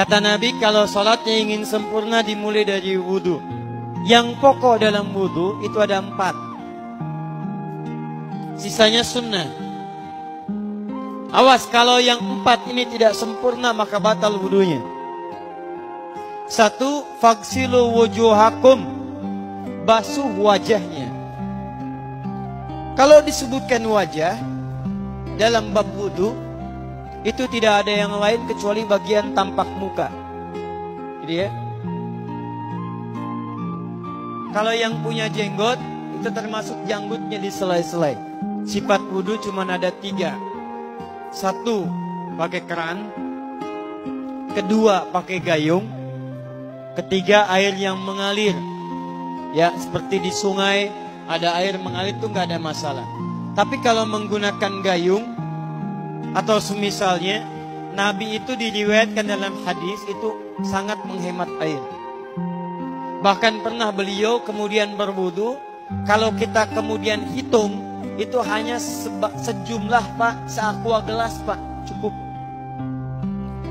Kata Nabi, kalau sholatnya ingin sempurna dimulai dari wudhu. Yang pokok dalam wudhu itu ada 4. Sisanya sunnah. Awas, kalau yang 4 ini tidak sempurna maka batal wudhunya. 1. Faghsilu wujuhakum, basuh wajahnya. Kalau disebutkan wajah dalam bab wudhu, itu tidak ada yang lain kecuali bagian tampak muka. Jadi ya, kalau yang punya jenggot itu termasuk janggutnya di selai-selai. Sifat wudhu cuma ada 3. 1, pakai keran. 2, pakai gayung. 3, air yang mengalir. Ya, seperti di sungai ada air mengalir itu nggak ada masalah. Tapi kalau menggunakan gayung atau semisalnya, Nabi itu diriwayatkan dalam hadis itu sangat menghemat air. Bahkan pernah beliau kemudian berwudu, kalau kita kemudian hitung, itu hanya sejumlah Pak, seaqua gelas Pak, cukup.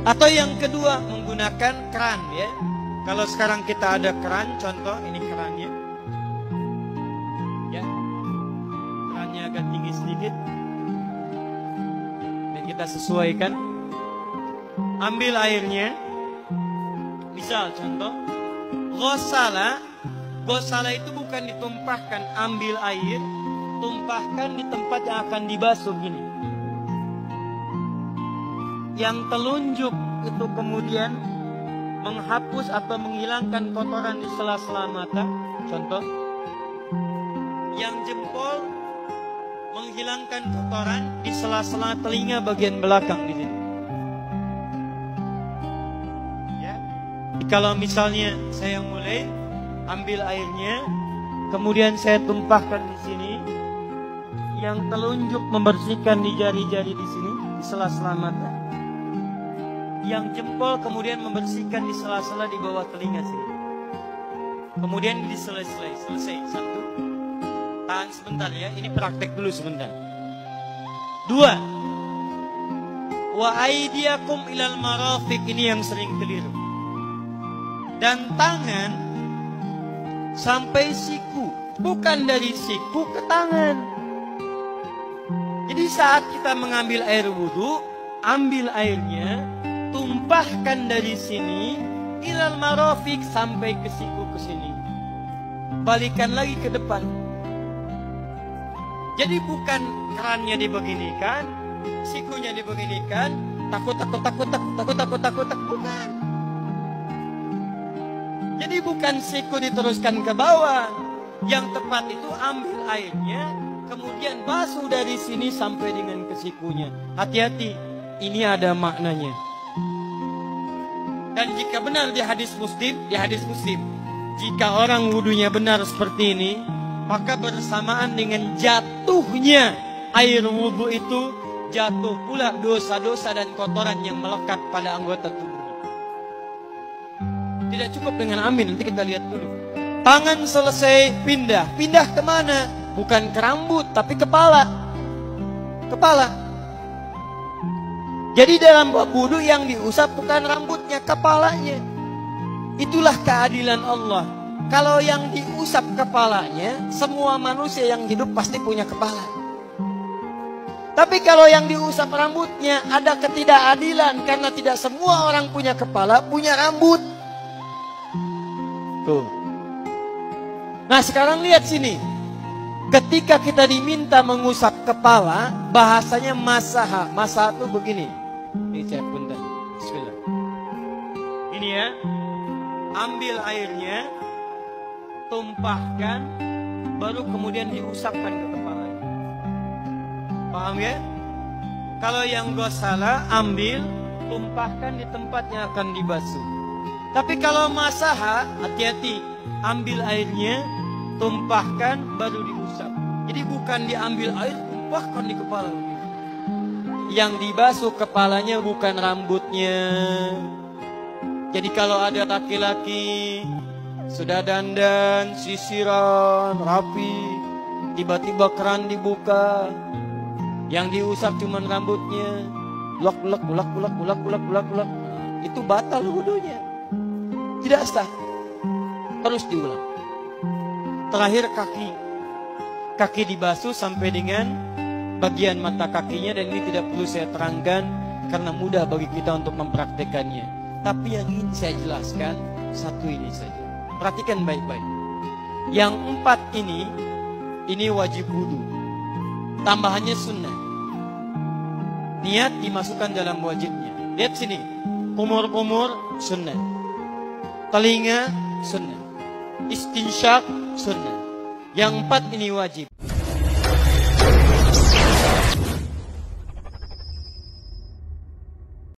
Atau yang kedua, menggunakan keran ya. Kalau sekarang kita ada keran, contoh ini kerannya. Ya. Kerannya agak tinggi sedikit. Kita sesuaikan. Ambil airnya. Misal contoh, ghosala. Ghosala itu bukan ditumpahkan, ambil air, tumpahkan di tempat yang akan dibasuh gini. Yang telunjuk itu kemudian menghapus atau menghilangkan kotoran di sela-sela mata. Contoh. Yang jempol menghilangkan kotoran di sela-sela telinga bagian belakang di sini. Ya. Kalau misalnya saya mulai ambil airnya, kemudian saya tumpahkan di sini. Yang telunjuk membersihkan di jari-jari di sini, di sela-sela mata. Yang jempol kemudian membersihkan di sela-sela di bawah telinga sini. Kemudian selesai. 1. Tahan sebentar ya, ini praktek dulu sebentar. 2. Wa aidiakum ilal marafiq, ini yang sering keliru. Dan tangan sampai siku, bukan dari siku ke tangan. Jadi saat kita mengambil air wudhu, ambil airnya, tumpahkan dari sini ilal marafiq sampai ke siku ke sini. Balikan lagi ke depan. Jadi bukan kerannya dibeginikan, sikunya dibeginikan, takut, bukan. Jadi bukan siku diteruskan ke bawah. Yang tepat itu ambil airnya, kemudian basuh dari sini sampai dengan ke sikunya. Hati-hati, ini ada maknanya. Dan jika benar di hadis Muslim, jika orang wudunya benar seperti ini, maka bersamaan dengan jatuhnya air wudhu itu, jatuh pula dosa-dosa dan kotoran yang melekat pada anggota tubuh. Tidak cukup dengan amin, nanti kita lihat dulu. Tangan selesai, pindah kemana? Bukan ke rambut, tapi kepala. Jadi dalam wudhu yang diusap bukan rambutnya, kepalanya. Itulah keadilan Allah. Kalau yang diusap kepalanya, semua manusia yang hidup pasti punya kepala. Tapi kalau yang diusap rambutnya, ada ketidakadilan. Karena tidak semua orang punya kepala, punya rambut. Tuh. Nah sekarang lihat sini. Ketika kita diminta mengusap kepala, bahasanya masaha. Masaha itu begini. Ini saya punten. Bismillah. Ini ya. Ambil airnya, tumpahkan, baru kemudian diusapkan ke kepalanya. Paham ya? Kalau yang ghosala, ambil, tumpahkan di tempat yang akan dibasuh. Tapi kalau masaha, hati-hati. Ambil airnya, tumpahkan, baru diusap. Jadi bukan diambil air, tumpahkan di kepala. Yang dibasuh kepalanya bukan rambutnya. Jadi kalau ada laki-laki sudah dandan, sisiran, rapi, tiba-tiba keran dibuka, yang diusap cuman rambutnya, ulak. itu batal wudunya. Tidak sah. Terus diulang. Terakhir kaki. Kaki dibasuh sampai dengan bagian mata kakinya, dan ini tidak perlu saya terangkan karena mudah bagi kita untuk mempraktekannya. Tapi yang ingin saya jelaskan satu ini saja. Perhatikan baik-baik. Yang 4 ini wajib wudu. Tambahannya sunnah. Niat dimasukkan dalam wajibnya. Lihat sini. Kumur-kumur sunnah. Telinga sunnah. Istinsyak sunnah. Yang 4 ini wajib.